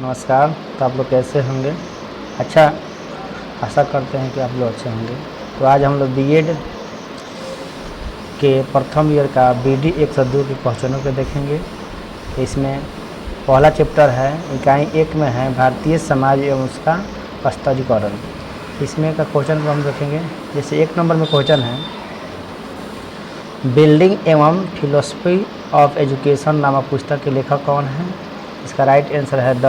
नमस्कार। तो आप लोग कैसे होंगे? अच्छा, आशा करते हैं कि आप लोग अच्छे होंगे। तो आज हम लोग बीएड के प्रथम ईयर का बीडी 102 के क्वेश्चनों को देखेंगे। इसमें पहला चैप्टर है इकाई 1 में है भारतीय समाज एवं उसका स्तरीकरण। इसमें का क्वेश्चन को हम देखेंगे। जैसे 1 नंबर में क्वेश्चन है बिल्डिंग एवं फिलोसफी ऑफ एजुकेशन नामक पुस्तक के लेखक कौन है? इसका राइट आंसर है द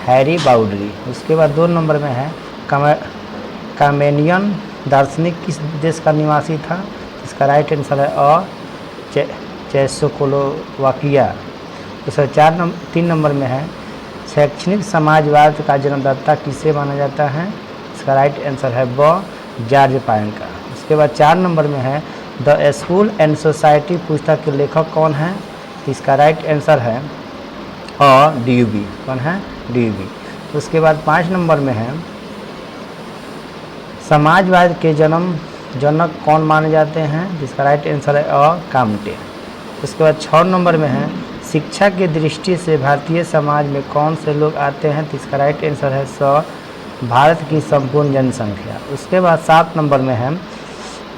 हैरी बाउडरी। उसके बाद 2 नंबर में है कामेनियन दार्शनिक किस देश का निवासी था? इसका राइट आंसर है चेकोस्लोवाकिया। उसके 3 नंबर में है शैक्षणिक समाजवाद का जन्मदाता किसे माना जाता है? इसका राइट आंसर है जॉर्ज पायन का। उसके बाद 4 नंबर में है द स्कूल एंड सोसाइटी पुस्तक के लेखक कौन है? इसका राइट आंसर है डी.यू.बी। कौन है? डी.यू.बी। उसके बाद 5 नंबर में है समाजवाद के जनक कौन माने जाते हैं? जिसका राइट आंसर है काम्टे। उसके बाद 6 नंबर में है शिक्षा की दृष्टि से भारतीय समाज में कौन से लोग आते हैं? इसका राइट आंसर है भारत की संपूर्ण जनसंख्या। उसके बाद 7 नंबर में है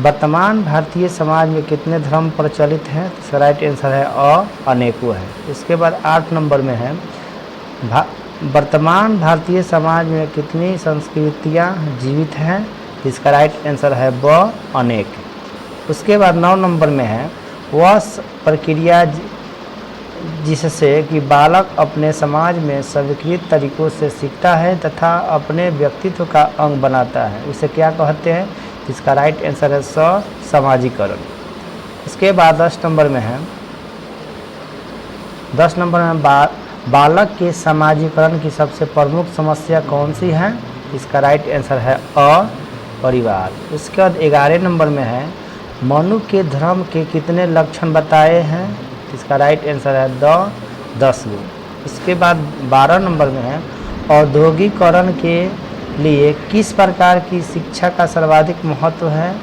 वर्तमान भारतीय समाज में कितने धर्म प्रचलित हैं? इसका राइट आंसर है अनेकों है। इसके बाद 8 नंबर में है वर्तमान भारतीय समाज में कितनी संस्कृतियां जीवित हैं? इसका राइट आंसर है अनेक। उसके बाद 9 नंबर में है वह प्रक्रिया जिससे कि बालक अपने समाज में स्वीकृत तरीकों से सीखता है तथा अपने व्यक्तित्व का अंग बनाता है, उसे क्या कहते हैं? इसका राइट आंसर है समाजीकरण। इसके बाद 10 नंबर में है बालक के समाजीकरण की सबसे प्रमुख समस्या कौन सी है? इसका राइट आंसर है परिवार। उसके बाद 11 नंबर में है मनु के धर्म के कितने लक्षण बताए हैं? इसका राइट आंसर है 10। इसके बाद 12 नंबर में है औद्योगिकरण के लिए किस प्रकार की शिक्षा का सर्वाधिक महत्व है?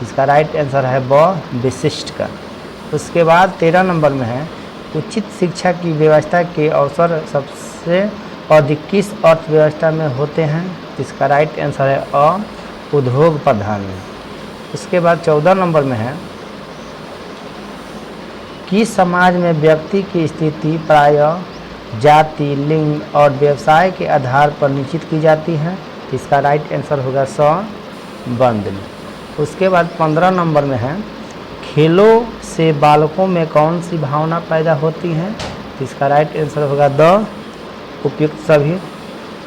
इसका राइट आंसर है विशिष्ट का। उसके बाद 13 नंबर में है उचित शिक्षा की व्यवस्था के अवसर सबसे अधिक किस अर्थव्यवस्था में होते हैं? इसका राइट आंसर है उद्योग प्रधान में। उसके बाद 14 नंबर में है किस समाज में व्यक्ति की स्थिति प्रायः जाति, लिंग और व्यवसाय के आधार पर निश्चित की जाती है? इसका राइट आंसर होगा बंद में। उसके बाद 15 नंबर में है खेलों से बालकों में कौन सी भावना पैदा होती है? इसका राइट आंसर होगा उपयुक्त सभी।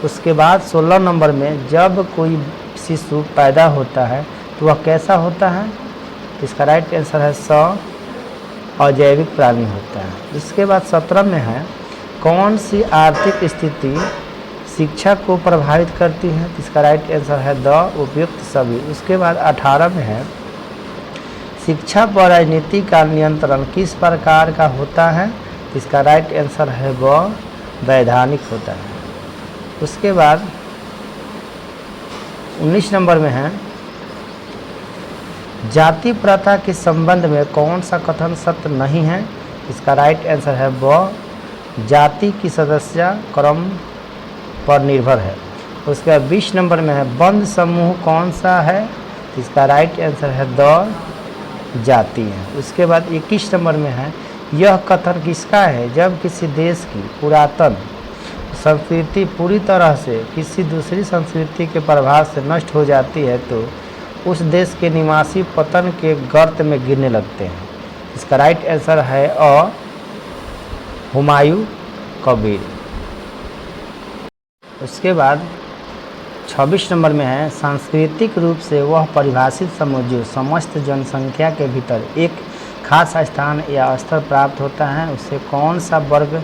उसके बाद 16 नंबर में जब कोई शिशु पैदा होता है तो वह कैसा होता है? इसका राइट आंसर है अजैविक प्राणी होता है। उसके बाद 17 में है कौन सी आर्थिक स्थिति शिक्षा को प्रभावित करती है? इसका राइट आंसर है उपयुक्त सभी। उसके बाद 18 में है शिक्षा पर राजनीति का नियंत्रण किस प्रकार का होता है? इसका राइट आंसर है वैधानिक होता है। उसके बाद 19 नंबर में है जाति प्रथा के संबंध में कौन सा कथन सत्य नहीं है? इसका राइट आंसर है जाति की सदस्य क्रम पर निर्भर है। उसके बाद 20 नंबर में है बंद समूह कौन सा है? इसका राइट आंसर है जाति है। उसके बाद 21 नंबर में है यह कथन किसका है? जब किसी देश की पुरातन संस्कृति पूरी तरह से किसी दूसरी संस्कृति के प्रभाव से नष्ट हो जाती है तो उस देश के निवासी पतन के गर्त में गिरने लगते हैं। इसका राइट आंसर है हुमायूं कबीर। उसके बाद 26 नंबर में है सांस्कृतिक रूप से वह परिभाषित समूह जो समस्त जनसंख्या के भीतर एक खास स्थान या स्तर प्राप्त होता है उसे कौन सा वर्ग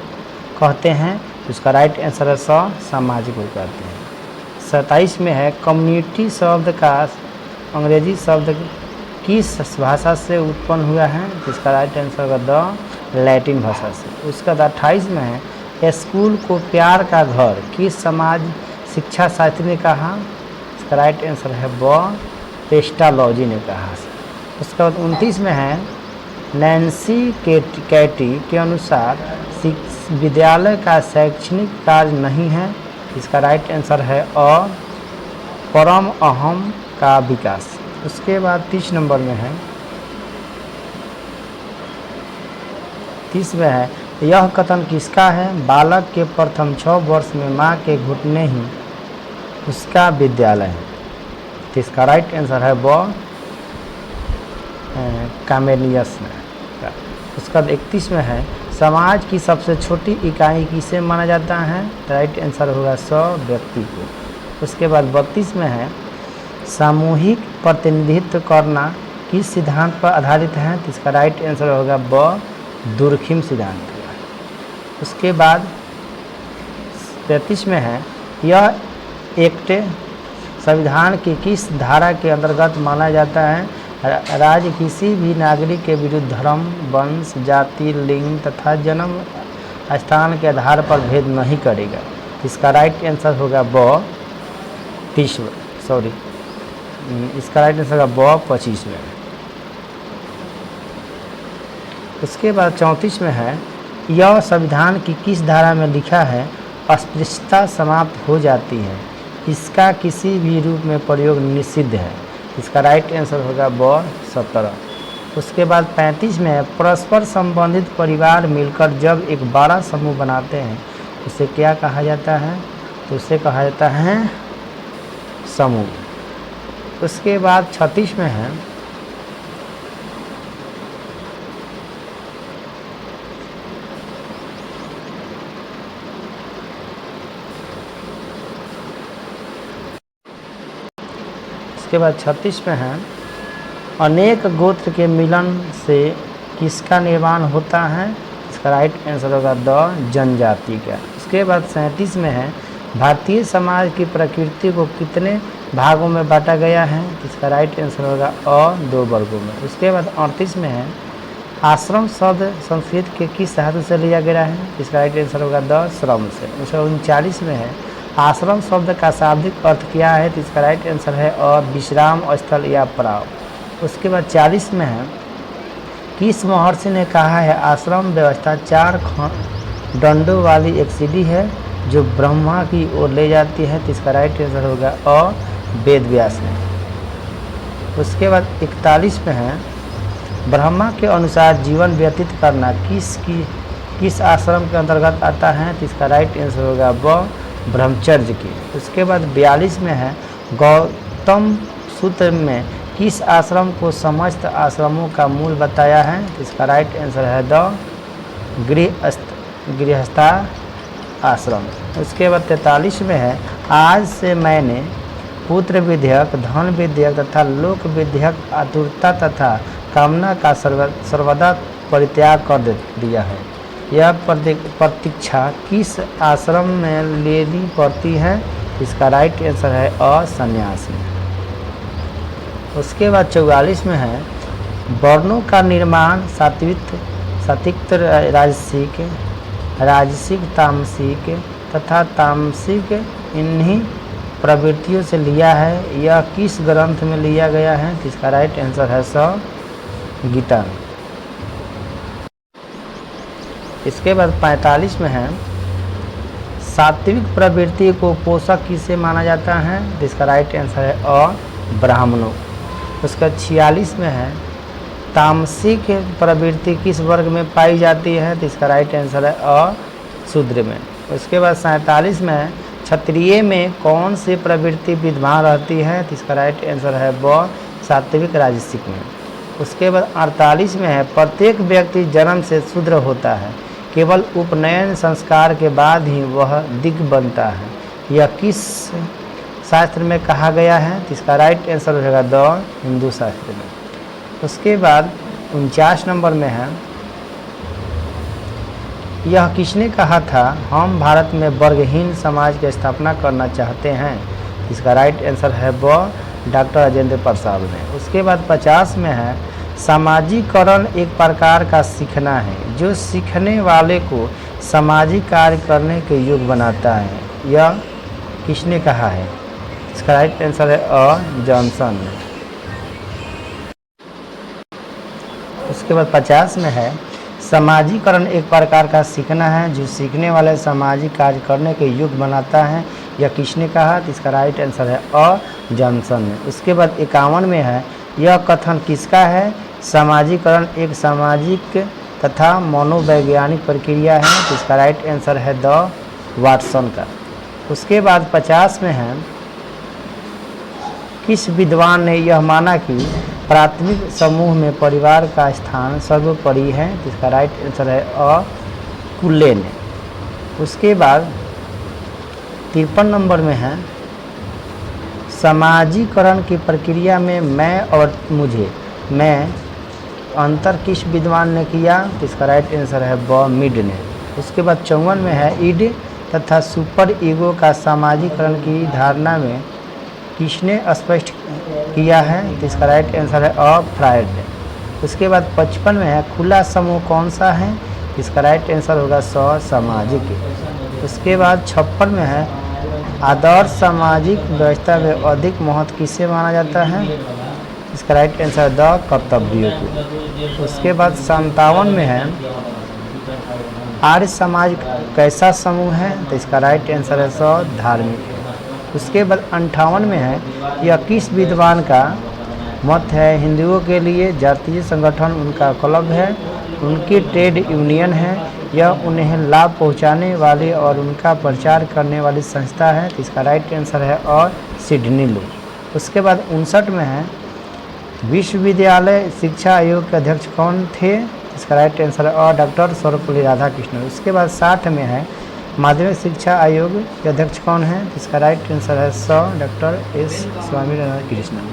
कहते हैं? उसका राइट आंसर है सामाजिक वर्ग कहते हैं। 27 में है कम्युनिटी शब्द का अंग्रेजी शब्द किस भाषा से उत्पन्न हुआ है? इसका राइट आंसर है लैटिन भाषा से। उसके बाद 28 में है स्कूल को प्यार का घर किस समाज शिक्षा शास्त्री ने कहा? इसका राइट आंसर है पेस्टालॉजी ने कहा। उसके बाद 29 में है नैन्सी कैटी के अनुसार विद्यालय का शैक्षणिक कार्य नहीं है। इसका राइट आंसर है अ परम अहम का विकास। उसके बाद 30 नंबर में है, 30 में है, यह कथन किसका है? बालक के प्रथम 6 वर्ष में माँ के घुटने ही उसका विद्यालय है। तो इसका राइट आंसर है ब कामेलियस में। उसका 31 में है, समाज की सबसे छोटी इकाई किसे माना जाता है? राइट आंसर होगा स व्यक्ति को। उसके बाद 32 में है, सामूहिक प्रतिनिधित्व करना किस सिद्धांत पर आधारित है? तो इसका राइट आंसर होगा ब दुर्खिम सिद्धांत। उसके बाद 33 में है, यह एक्ट संविधान की किस धारा के अंतर्गत माना जाता है? राज्य किसी भी नागरिक के विरुद्ध धर्म, वंश, जाति, लिंग तथा जन्म स्थान के आधार पर भेद नहीं करेगा। इसका राइट आंसर होगा ब 30, सॉरी, इसका राइट आंसर होगा ब 25 में। उसके बाद 34 में है, यह संविधान की किस धारा में लिखा है? अस्पृश्यता समाप्त हो जाती है, इसका किसी भी रूप में प्रयोग निषिद्ध है। इसका राइट आंसर होगा ब 17। उसके बाद 35 में है, परस्पर संबंधित परिवार मिलकर जब एक बड़ा समूह बनाते हैं उसे क्या कहा जाता है? तो उसे कहा जाता है समूह। उसके बाद 36 में है, उसके बाद 36 में है, अनेक गोत्र के मिलन से किसका निर्माण होता है? इसका राइट आंसर होगा द जनजाति का। उसके बाद 37 में है, भारतीय समाज की प्रकृति को कितने भागों में बांटा गया है? इसका राइट आंसर होगा अ 2 वर्गों में। उसके बाद 38 में है, आश्रम शब्द संस्कृत के किस धातु से लिया गया है? इसका राइट आंसर होगा द श्रम से। उसके बाद 39 में है, आश्रम शब्द का शाब्दिक अर्थ क्या है? तो इसका राइट आंसर है अ विश्राम स्थल या पड़ाव। उसके बाद 40 में है, किस महर्षि ने कहा है आश्रम व्यवस्था 4 डंडों वाली एक सीढ़ी है जो ब्रह्मा की ओर ले जाती है? तो इसका राइट आंसर होगा अ वेद व्यास ने। उसके बाद 41 में है, ब्रह्मा के अनुसार जीवन व्यतीत करना किस आश्रम के अंतर्गत आता है? तो इसका राइट आंसर होगा ब ब्रह्मचर्य की। उसके बाद 42 में है, गौतम सूत्र में किस आश्रम को समस्त आश्रमों का मूल बताया है? तो इसका राइट आंसर है द गृहस्था आश्रम। उसके बाद 43 में है, आज से मैंने पुत्र विधेयक, धन विधेयक तथा लोक विधेयक आतुरता तथा कामना का सर्वदा परित्याग कर दिया है। यह प्रतीक्षा किस आश्रम में लेनी पड़ती है? इसका राइट आंसर है अ संन्यास में। उसके बाद 44 में है, वर्णों का निर्माण सात्विक राजसिक तामसिक तथा तामसिक इन्हीं प्रवृत्तियों से लिया है। यह किस ग्रंथ में लिया गया है? तो इसका राइट आंसर है स गीता। इसके बाद 45 में है, सात्विक प्रवृत्ति को पोषक किसे माना जाता है? तो इसका राइट आंसर है अ ब्राह्मणों। उसका 46 में है, तामसिक प्रवृत्ति किस वर्ग में पाई जाती है? तो इसका राइट आंसर है अ शूद्र में। उसके बाद 47 में है, क्षत्रिय में कौन सी प्रवृत्ति विद्यमान रहती है? तो इसका राइट आंसर है ब सात्विक राजसिक में। उसके बाद 48 में है, प्रत्येक व्यक्ति जन्म से शूद्र होता है, केवल उपनयन संस्कार के बाद ही वह दिग् बनता है। यह किस शास्त्र में कहा गया है? तो इसका राइट आंसर होगा द हिंदू शास्त्र में। उसके बाद 49 नंबर में है, यह किसने कहा था हम भारत में वर्गहीन समाज की स्थापना करना चाहते हैं? इसका राइट आंसर है ब डॉक्टर राजेंद्र प्रसाद ने। उसके बाद 50 में है, सामाजिकरण एक प्रकार का सीखना है जो सीखने वाले को सामाजिक कार्य करने के योग्य बनाता है। यह किसने कहा है? इसका राइट आंसर है अ जॉनसन ने। उसके बाद 50 में है समाजीकरण एक प्रकार का सीखना है जो सीखने वाले सामाजिक कार्य करने के योग्य बनाता है। यह किसने कहा? तो इसका राइट आंसर है अ जॉनसन ने। उसके बाद 51 में है यह कथन किसका है? समाजीकरण एक सामाजिक तथा मनोवैज्ञानिक प्रक्रिया है। तो इसका राइट आंसर है द वाटसन का। उसके बाद 50 में है किस विद्वान ने यह माना कि प्राथमिक समूह में परिवार का स्थान सर्वोपरि है? तो इसका राइट आंसर है अ कुल्ले ने। उसके बाद 53 नंबर में है समाजीकरण की प्रक्रिया में मैं और मुझे में अंतर किस विद्वान ने किया? तो इसका राइट आंसर है ब मिड ने। उसके बाद 54 में है ईड तथा सुपर ईगो का समाजीकरण की धारणा में किसने स्पष्ट किया है? तो इसका राइट आंसर है अ फ्रायड ने। उसके बाद 55 में है खुला समूह कौन सा है? इसका राइट आंसर होगा स सामाजिक। उसके बाद 56 में है आदर्श सामाजिक व्यवस्था में अधिक महत्व किसे माना जाता है? इसका राइट आंसर द कर्तव्यों को। उसके बाद 57 में है आर्य समाज कैसा समूह है? तो इसका राइट आंसर है स धार्मिक। उसके बाद 58 में है यह किस विद्वान का मत है? हिंदुओं के लिए जातीय संगठन उनका क्लब है, उनकी ट्रेड यूनियन है, यह उन्हें लाभ पहुंचाने वाली और उनका प्रचार करने वाली संस्था है। तो इसका राइट आंसर है और सिडनी लो। उसके बाद 59 में है विश्वविद्यालय शिक्षा आयोग के अध्यक्ष कौन थे? इसका राइट आंसर है और डॉक्टर सर्वपल्ली राधाकृष्णन। उसके बाद 60 में है माध्यमिक शिक्षा आयोग के अध्यक्ष कौन है? इसका राइट आंसर है स डॉक्टर एस स्वामीनाथन कृष्णन।